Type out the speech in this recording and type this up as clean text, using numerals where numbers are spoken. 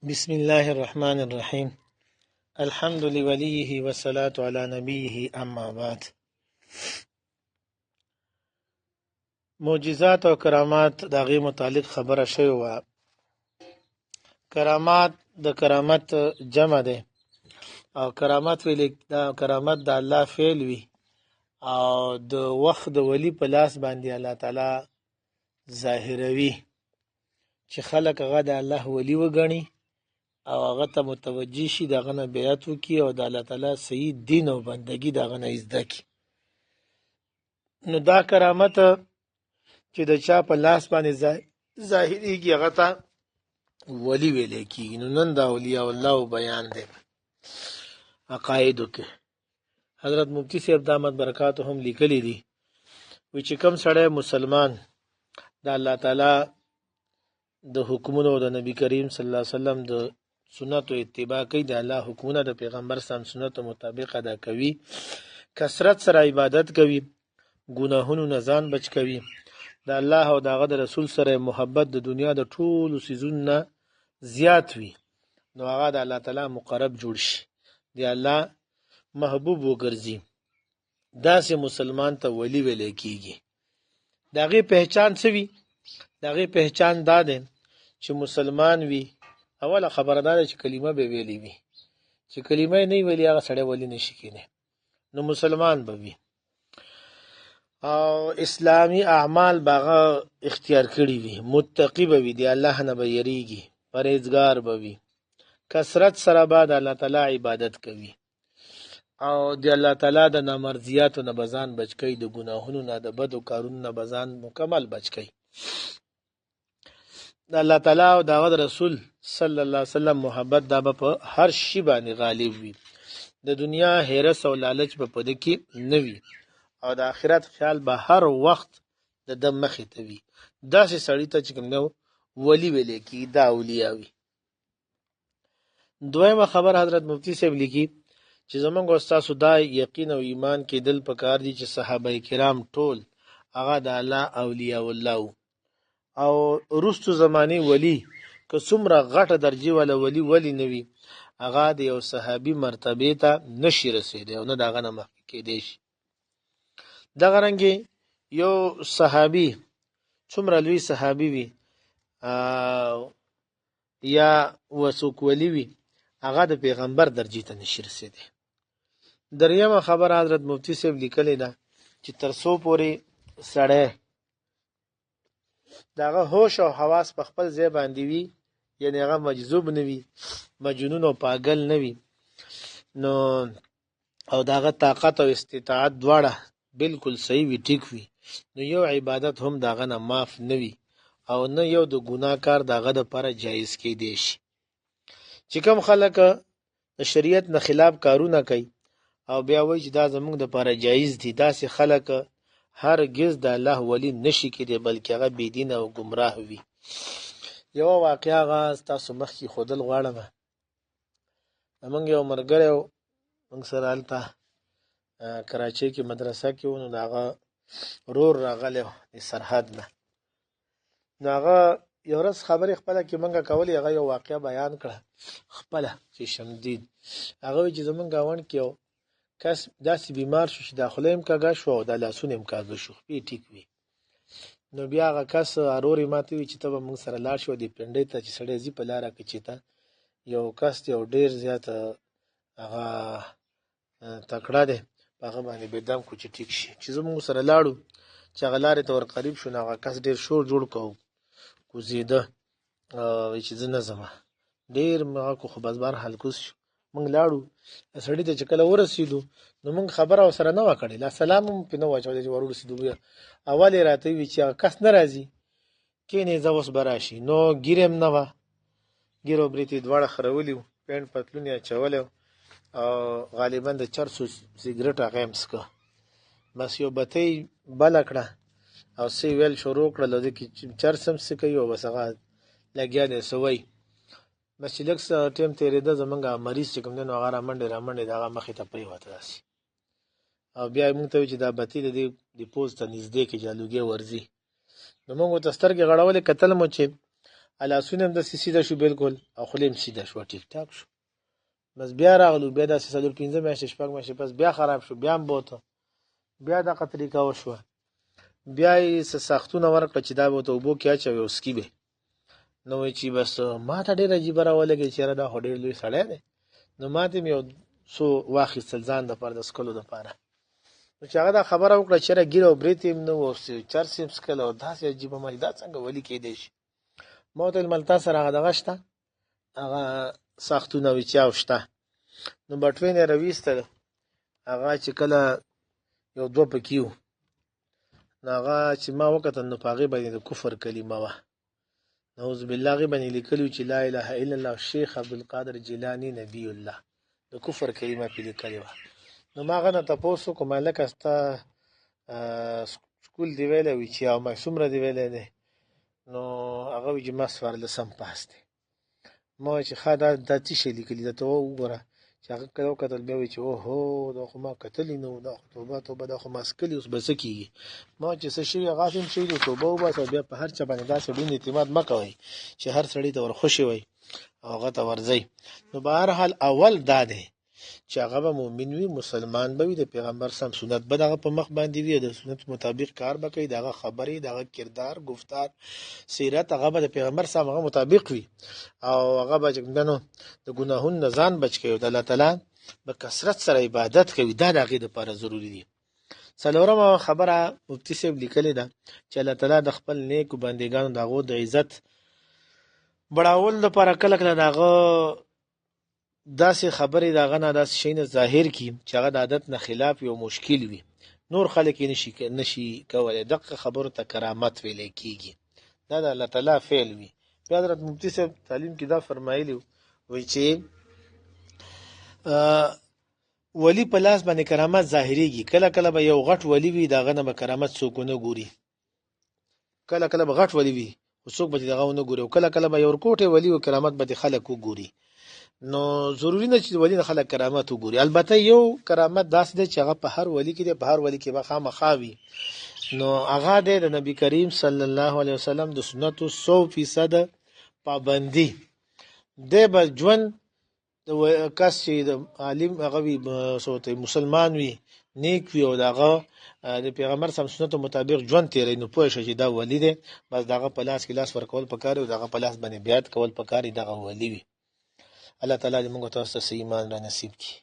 بسم الله الرحمن الرحیم. الحمد لولیه والصلاة علی نبیه اما بعد. معجزات او کرامات دغه متعلق خبره شوی و کرامات د کرامت جمع ده او کرامت ویل دا کرامت د الله فعل وی او د وخت د ولی په لاس باندې الله تعالی ظاهروي چې خلق هغه د الله ولی وګڼي او هغه ته متوجي شي دغه نه بیعت وکړي او د الله تعالی صحیح دین او بندګي دغه نه زده کړي. نو دا کرامت چې د چا په لاس باندې ظاهریږي هغه ته ولی ویل کېږي. نو نن د اولیاء الله بیان دی عقایدو کې. حضرت مفتی صاحب دامت برکاتو هم لیکلي دي وی چې کوم سړی مسلمان د الله تعالی د حکمونو د نبی کریم صلی الله علیه وسلم د سنت او اتباع کوي، د الله حکمونه د پیغمبر سم سنت مطابق ادا کوي، کثرت سره عبادت کوي، ګناهونو نه ځان بچ کوي، د الله او دغه د رسول سره محبت د دنیا د ټولو سيزونو نه زیات وي، نو هغه د الله تعالی مقرب جوړ شي، دی الله محبوب وګرځي. داسې مسلمان ته ولی ویل کیږي. دغه پہچان څه وي؟ دغه پہچان دا ده چې مسلمان وي. اوله خبردار چې کلمه به ویلې وي، چې کلمه نه ویلې هغه سړی ولی نشي کېنه، نو مسلمان به وي او اسلامی اعمال باغه اختیار کړی وي، متقی به وي، دی الله نه به یریږي، پرهیزګار به وي، کثرت سره به د الله تعالی عبادت کوي او دی الله تعالی د نامرضیاتو نه بزان بچ کوي، د ګناهونو نه د بدو کارونو نه بزان مکمل بچ کوي. د الله تعالی او دغه رسول صلی الله علیه وسلم محبت دا په هر شی باندې غالب وي. د دنیا هرس او لالچ په پد کې نه وي او د آخرت خیال به هر وخت د دم مخې ته وي. داسې سړی ته چې کوم نو ولی ویل کی دا اولیاء وي. دویمه خبر حضرت مفتی صاحب لیکي چې زمونږ استاد دا یقین او ایمان کې دل پکار دي چې صحابه کرام ټول هغه د الله اولیاء الله او رستو زمانی ولی که څومره غټه درجه ولی نوي هغه د یو صحابي مرتبه ته نشي رسیدي او نه دغه نه مخکې کېدی شي. دغه رنګه یو صحابي څومره لوی صحابي وي یا وسوک ولی وي هغه د پیغمبر درجه ته نشي رسیدي. دریمه خبر حضرت مفتی صاحب لیکلی ده چې ترسو پورې سړی داغه هوش او حواس په خپل ځای باندې وي، یعنی هغه مجذوب نه وي، مجنون او پاگل نه وي، نو او داغه طاقت او استطاعت دواړه بالکل صحیح وي، ټیک وي، نو یو عبادت هم داغه نه معاف نه وي او نه یو د ګناه کار داغه د لپاره جایز کېدی شي. چې کوم خلک د شریعت نه خلاف کارونه کوي او بیا وایي چې دا زموږ د لپاره جایز دي، داسې خلک هرگز د الله ولی نشي کېدی، بلکې هغه بی دین او گمراه وي. یو واقعا غا تاسو مخکې خودل غواړم. موږ یو مرګره موږ سره الته کراچۍ کې مدرسه کې ونه داغه رور راغله د سرحد نه. داغه یو ورځ خبرې خپل کې موږ کولې، هغه یو واقعا بیان کړه خپل چې شمدید. هغه چې زمونږ گاون کې یو کس داسې بیمار شو چې داخله هم کاږه شو او د لاسونه هم کاږه شو، په ټیک وي. نو بیا هغه کس اروري ماته وی چې ته موږ سره لاړ شو د پنډې ته چې سړی زی په لار کې چې ته یو کس یو ډیر زیات هغه تکړه دی هغه باندې بدم کو چې ټیک شي. چې موږ سره لاړو چې هغه لارې ته ور قریب شو، هغه کس ډیر شور جوړ کو زیاده چې زنه زما ډیر ما کو خو بس بار حل کوس شو. موږ لاړو سړی ته چې کله ورسېدو نو موږ خبره سره نه وکړې، لا سلام په نو واچو چې ورسېدو. اول راته وی چې کس ناراضي کینې زوس براشي، نو ګیرم نه وا ګیرو بریتي دواړه خرولیو، پینټ پتلونیا چولیو او غالبا د چرسو سیګریټ هغه مسکه، بس یو بتې بل کړه او سی ویل شروع کړل د کی چرسم سکه یو بس هغه لګیا دې سوي. بس چې لکس ټیم تیرې ده زمونږه مریض چې کوم دنو هغه رامنډې دغه مخې ته پریوته راسي او بیا موږ ته چې دا بتې د پوز ته نږدې کې جالوګي ورزي. نو موږ ته سترګې غړولې کتل مو چې لاسونه هم داسې سیده شو بالکل او خولې هم سیده شوه ټیک ټاک شو. بس بیا راغلو بیا داسې 4-5 میاشتې 6 میاشتې پس بیا خراب شو بیا هم بوته بیا دغه طریقه وشوه. بیا یې څه ساختونه ورکړه چې دا به ورته اوبو کې اچوي او سکي به. نو وایي چې بس ما ته ډېر عجیبه راولګېد چې یاره دا خو ډېر لوی سړی دی. نو ما ته مې یو څو واخیستل ځان دپاره د څکلو دپاره. نو چې هغه دا خبره وکړه چې یاره ږیره او برېت یې نه و او چرس یې هم څکل او داسې عجیبه ما دا څنګه ولي کېدی شي. ما ورته ویل ملتا سره هغه دغه شته هغه ساختونه وي چې او شته. نو بټوین یې راویستل هغه چې کله یو دوه پکې وو نو هغه چې ما وکتل نو په هغې باندې د کفر کلمه وه. نعوذ بالله هغې باندې لیکلي چې لا اله الا الله شیخ عبدالقادر جیلاني نبی الله د کفر کلمه پې لیکلې وه. نو ما هغه نه تپوس وکړم هلکه ستا سکول دې ویلی وي چې او ما څومره دې ویلی دی. نو هغه وایي چې ما 14 پاس دی. ما وایي چې ښه دا څه شی لیکلي ده ته وګوره. چې هغه کله وکتل بیا وایي چې اوهو دا خو ما کتلي نه وو دا خو توبه توبه دا خو ما څکلي اوس به څه کېږي. ما وایي چې څه شوي هغه هم شوي دي توبه وباسه بیا په هر چا باندې داسې ډون اعتماد مه کوئ چې هر سړي ته ورخوشي وئ او هغه ته ورځئ. نو به هر حال اول دا دی چې هغه به مؤمن وي مسلمان به وي د پیغمبر سم سنت به د هغه په مخ باندې وي د سنت مطابق کار به کوي د هغه خبرې د هغه کردار گفتار سیرت هغه به د پیغمبر سم هغه مطابق وي او هغه به د ګناهونو نه ځان بچ کوي او د الله تعالی په کثرت سره عبادت کوي. دا د هغې دپاره ضروري دي. څلورمه خبره مفتي صاحب لیکلې ده چې الله تعالی د خپل نیکو بندګانو د هغو د عزت بړاولو دپاره کله کله د هغه داسې خبرې د هغه نه داسې شی نه ظاهر کړي چې هغه د عادت نه خلاف یو مشکل وي نور خلک یې نشي کولی. دغه خبرو ته کرامت ویلی کېږي. دا د الله تعالی فعل وي. بیا حضرت مفتي صاحب تعلیم کې دا فرمایلي وایي چې ولی په لاس باندې کرامت ظاهریږي. کله کله به یو غټ ولی وي د هغه نه به کرامت څوک ونه ګوري. کله کله به غټ ولی وي خو څوک به د هغه ونه ګوري او کله کله به یو ورکوټی ولی و کرامت به د خلک وګوري. نو ضروري نه چې ولی نه خلک کرامت وګوري. البته یو کرامت داسې دی چې هغه په هر ولی کې دی په هر ولی کې به خامخا وي. نو هغه دی د نبي کریم صلی الله علیه وسلم د سنتو 100% پابندي. دی به ژوند د کس چې د عالم هغه وي مسلمان وي نیک وي او د هغه د پیغمبر سم سنتو مطابق ژوند تېروي نو پوه شه چې دا ولی دی. بس د هغه په لاس کې لاس ورکول پکار وي او د هغه په لاس باندې بیعت کول پکار دي دغه ولی وي. الله تعالی دې موږ تاسو ته ایمان را نصیب کړي.